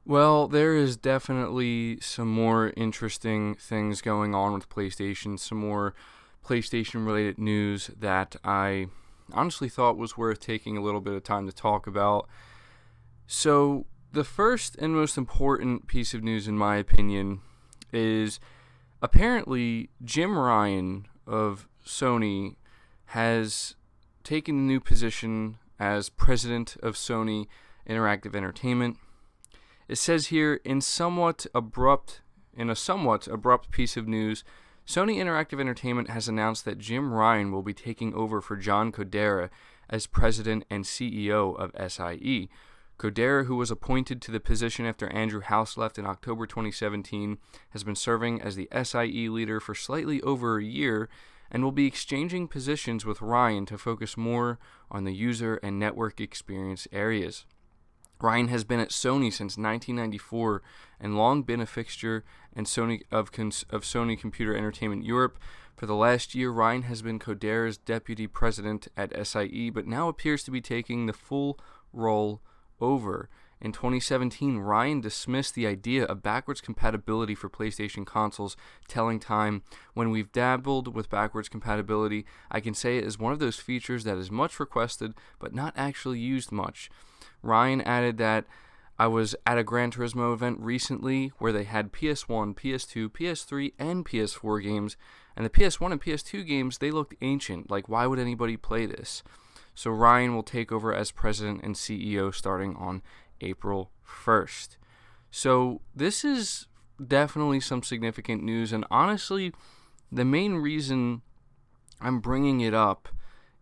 Well, there is definitely some more interesting things going on with PlayStation, some more PlayStation related news that I honestly thought was worth taking a little bit of time to talk about. So, the first and most important piece of news, in my opinion, is apparently Jim Ryan of Sony has taken a new position as president of Sony Interactive Entertainment. It says here in a somewhat abrupt piece of news, Sony Interactive Entertainment has announced that Jim Ryan will be taking over for John Codera as president and CEO of SIE. Codera, who was appointed to the position after Andrew House left in October 2017, has been serving as the SIE leader for slightly over a year and will be exchanging positions with Ryan to focus more on the user and network experience areas. Ryan has been at Sony since 1994 and long been a fixture of Sony Computer Entertainment Europe. For the last year, Ryan has been Codera's deputy president at SIE, but now appears to be taking the full role over. In 2017, Ryan dismissed the idea of backwards compatibility for PlayStation consoles, telling Time, "When we've dabbled with backwards compatibility, I can say it is one of those features that is much requested, but not actually used much." Ryan added that I was at a Gran Turismo event recently where they had PS1, PS2, PS3, and PS4 games, and the PS1 and PS2 games, they looked ancient. Like, why would anybody play this? So Ryan will take over as president and CEO starting on April 1st. So this is definitely some significant news, and honestly, the main reason I'm bringing it up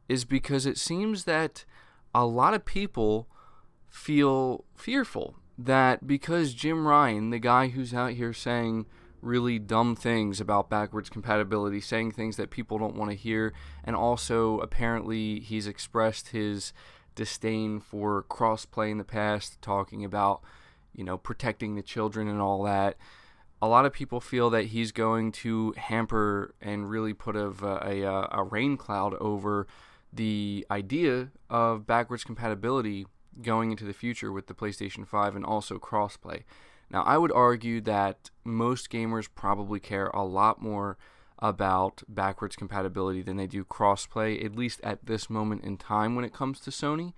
is because it seems that a lot of people feel fearful that because Jim Ryan, the guy who's out here saying really dumb things about backwards compatibility, saying things that people don't want to hear, and also apparently he's expressed his disdain for crossplay in the past, talking about, protecting the children and all that. A lot of people feel that he's going to hamper and really put a rain cloud over the idea of backwards compatibility going into the future with the PlayStation 5 and also crossplay. Now, I would argue that most gamers probably care a lot more about backwards compatibility than they do crossplay, at least at this moment in time when it comes to Sony.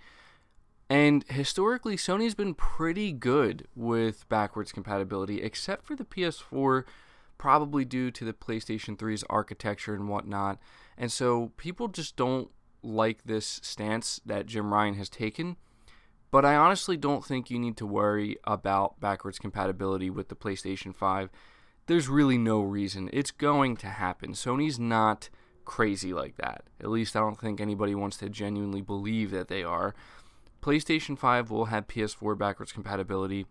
And historically, Sony's been pretty good with backwards compatibility, except for the PS4, probably due to the PlayStation 3's architecture and whatnot. And so people just don't like this stance that Jim Ryan has taken. But I honestly don't think you need to worry about backwards compatibility with the PlayStation 5. There's really no reason. It's going to happen. Sony's not crazy like that. At least I don't think anybody wants to genuinely believe that they are. PlayStation 5 will have PS4 backwards compatibility,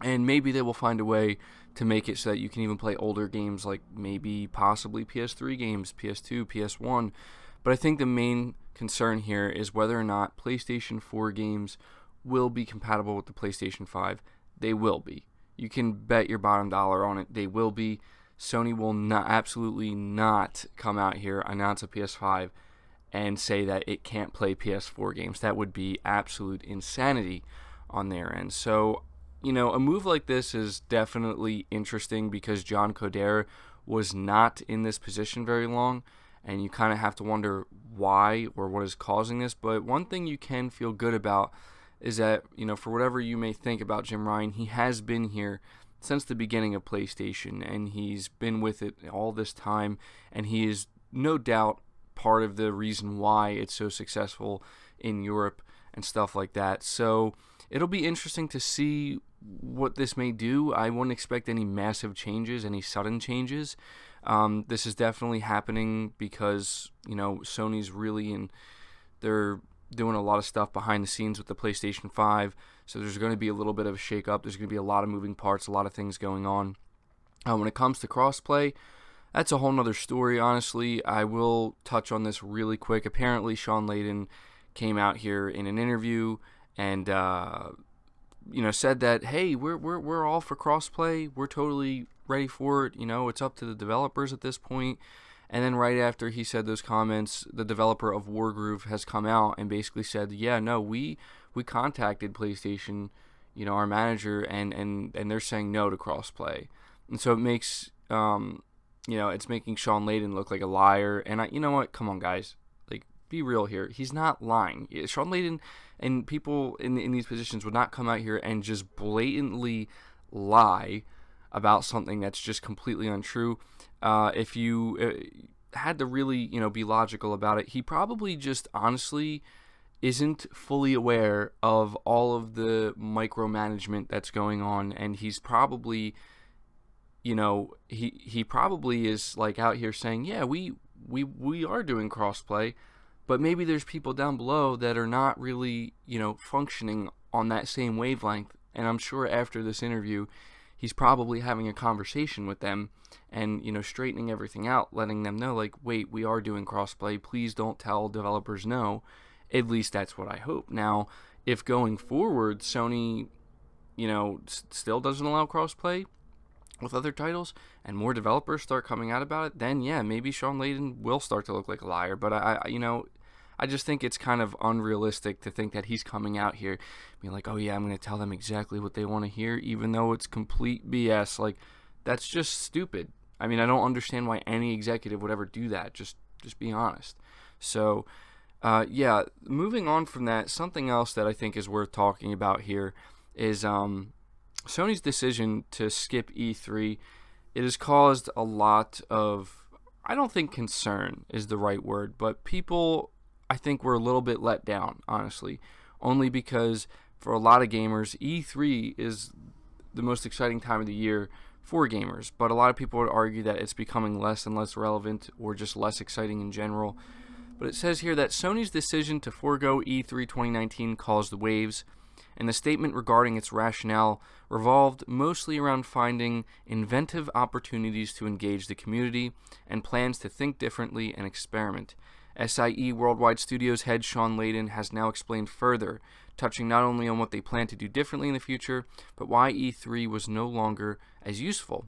and maybe they will find a way to make it so that you can even play older games like maybe possibly PS3 games, PS2, PS1. But I think the main concern here is whether or not PlayStation 4 games will be compatible with the PlayStation 5. They will be. You can bet your bottom dollar on it. They will be. Sony will absolutely not come out here, announce a PS5, and say that it can't play PS4 games. That would be absolute insanity on their end. So, a move like this is definitely interesting because John Codera was not in this position very long, and you kind of have to wonder why or what is causing this. But one thing you can feel good about is that, for whatever you may think about Jim Ryan, he has been here since the beginning of PlayStation, and he's been with it all this time, and he is no doubt part of the reason why it's so successful in Europe and stuff like that. So it'll be interesting to see what this may do. I wouldn't expect any massive changes, any sudden changes. This is definitely happening because, Sony's really they're doing a lot of stuff behind the scenes with the PlayStation 5, so there's going to be a little bit of a shake-up. There's going to be a lot of moving parts, a lot of things going on. When it comes to crossplay, that's a whole nother story, honestly. I will touch on this really quick. Apparently, Sean Layden came out here in an interview and said that, hey, we're all for crossplay. We're totally ready for it. It's up to the developers at this point. And then right after he said those comments, the developer of Wargroove has come out and basically said, yeah, no, we contacted PlayStation, our manager, and they're saying no to crossplay. And so it makes, it's making Sean Layden look like a liar. And you know what? Come on, guys. Like, be real here. He's not lying. Sean Layden and people in these positions would not come out here and just blatantly lie about something that's just completely untrue. If you had to really, be logical about it, he probably just honestly isn't fully aware of all of the micromanagement that's going on, and he's probably, he probably is like out here saying, yeah, we are doing crossplay, but maybe there's people down below that are not really, functioning on that same wavelength. And I'm sure after this interview, he's probably having a conversation with them and, straightening everything out, letting them know, like, wait, we are doing crossplay. Please don't tell developers no. At least that's what I hope. Now, if going forward, Sony, still doesn't allow crossplay with other titles and more developers start coming out about it, then, yeah, maybe Sean Layden will start to look like a liar. But I just think it's kind of unrealistic to think that he's coming out here being like, oh yeah, I'm going to tell them exactly what they want to hear, even though it's complete BS. Like, that's just stupid. I mean, I don't understand why any executive would ever do that. Just be honest. So, yeah, moving on from that, something else that I think is worth talking about here is Sony's decision to skip E3. It has caused a lot of, I don't think concern is the right word, but people, I think, were a little bit let down, honestly, only because for a lot of gamers, E3 is the most exciting time of the year for gamers, but a lot of people would argue that it's becoming less and less relevant or just less exciting in general. But it says here that Sony's decision to forego E3 2019 caused waves, and the statement regarding its rationale revolved mostly around finding inventive opportunities to engage the community and plans to think differently and experiment. SIE Worldwide Studios head Sean Layden has now explained further, touching not only on what they plan to do differently in the future, but why E3 was no longer as useful.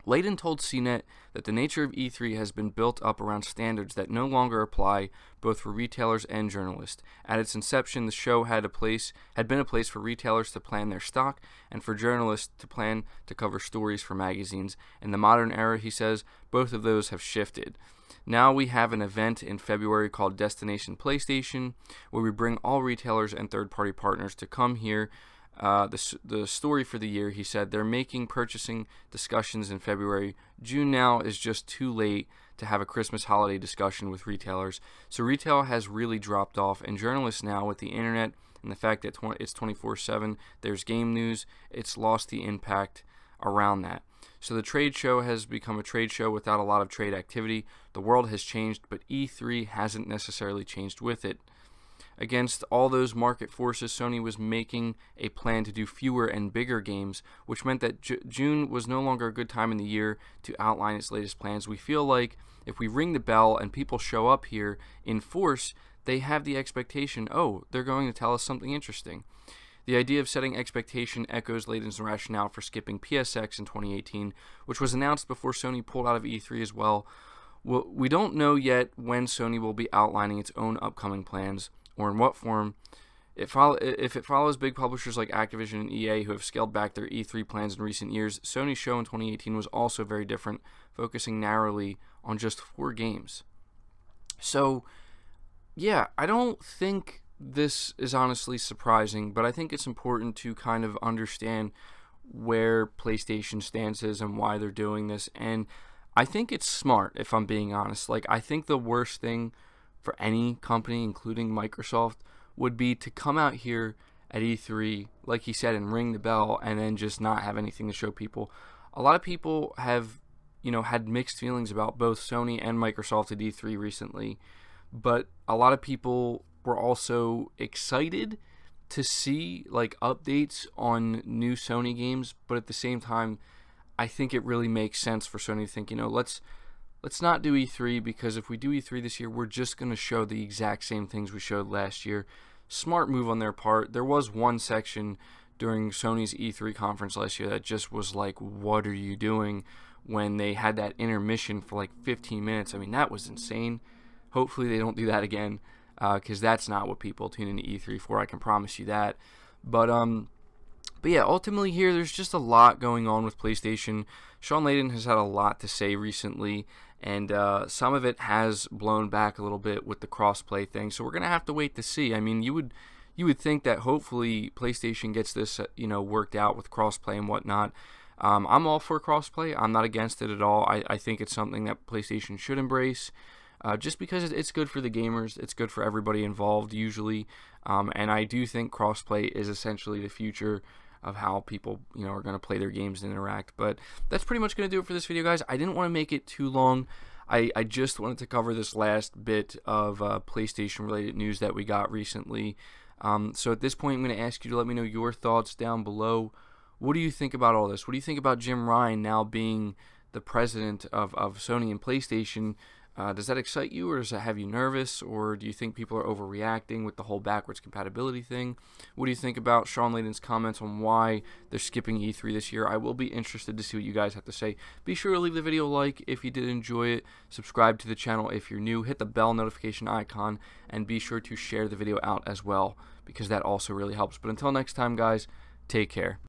Layden told CNET that the nature of E3 has been built up around standards that no longer apply both for retailers and journalists. At its inception, the show had been a place for retailers to plan their stock and for journalists to plan to cover stories for magazines. In the modern era, he says, both of those have shifted. Now we have an event in February called Destination PlayStation, where we bring all retailers and third-party partners to come here. The story for the year, he said, they're making purchasing discussions in February. June now is just too late to have a Christmas holiday discussion with retailers. So retail has really dropped off, and journalists now, with the internet and the fact that it's 24/7, there's game news, it's lost the impact around that. So the trade show has become a trade show without a lot of trade activity. The world has changed, but E3 hasn't necessarily changed with it. Against all those market forces, Sony was making a plan to do fewer and bigger games, which meant that June was no longer a good time in the year to outline its latest plans. We feel like if we ring the bell and people show up here in force, they have the expectation, oh, they're going to tell us something interesting. The idea of setting expectation echoes Layden's rationale for skipping PSX in 2018, which was announced before Sony pulled out of E3 as well. We don't know yet when Sony will be outlining its own upcoming plans, or in what form. If it follows big publishers like Activision and EA who have scaled back their E3 plans in recent years, Sony's show in 2018 was also very different, focusing narrowly on just 4 games. So, yeah, I don't think this is honestly surprising, but I think it's important to kind of understand where PlayStation stands and why they're doing this, and I think it's smart, if I'm being honest. Like, I think the worst thing for any company, including Microsoft, would be to come out here at E3, like he said, and ring the bell and then just not have anything to show people. A lot of people have, had mixed feelings about both Sony and Microsoft at E3 recently, but a lot of people were also excited to see like updates on new Sony games, but at the same time, I think it really makes sense for Sony to think, let's not do E3, because if we do E3 this year, we're just going to show the exact same things we showed last year. Smart move on their part. There was one section during Sony's E3 conference last year that just was like, what are you doing, when they had that intermission for like 15 minutes. I mean, that was insane. Hopefully they don't do that again, because that's not what people tune into E3 for, I can promise you that. But But yeah, ultimately here, there's just a lot going on with PlayStation. Sean Layden has had a lot to say recently, and some of it has blown back a little bit with the crossplay thing. So we're gonna have to wait to see. I mean, you would think that hopefully PlayStation gets this worked out with crossplay and whatnot. I'm all for crossplay. I'm not against it at all. I think it's something that PlayStation should embrace. Just because it's good for the gamers, it's good for everybody involved usually, and I do think crossplay is essentially the future of how people are going to play their games and interact. But that's pretty much going to do it for this video, guys. I didn't want to make it too long. I just wanted to cover this last bit of PlayStation related news that we got recently. So at this point, I'm going to ask you to let me know your thoughts down below. What do you think about all this? What do you think about Jim Ryan now being the president of Sony and PlayStation? Does that excite you, or does that have you nervous, or do you think people are overreacting with the whole backwards compatibility thing? What do you think about Sean Layden's comments on why they're skipping E3 this year? I will be interested to see what you guys have to say. Be sure to leave the video a like if you did enjoy it, subscribe to the channel if you're new, hit the bell notification icon, and be sure to share the video out as well, because that also really helps. But until next time, guys, take care.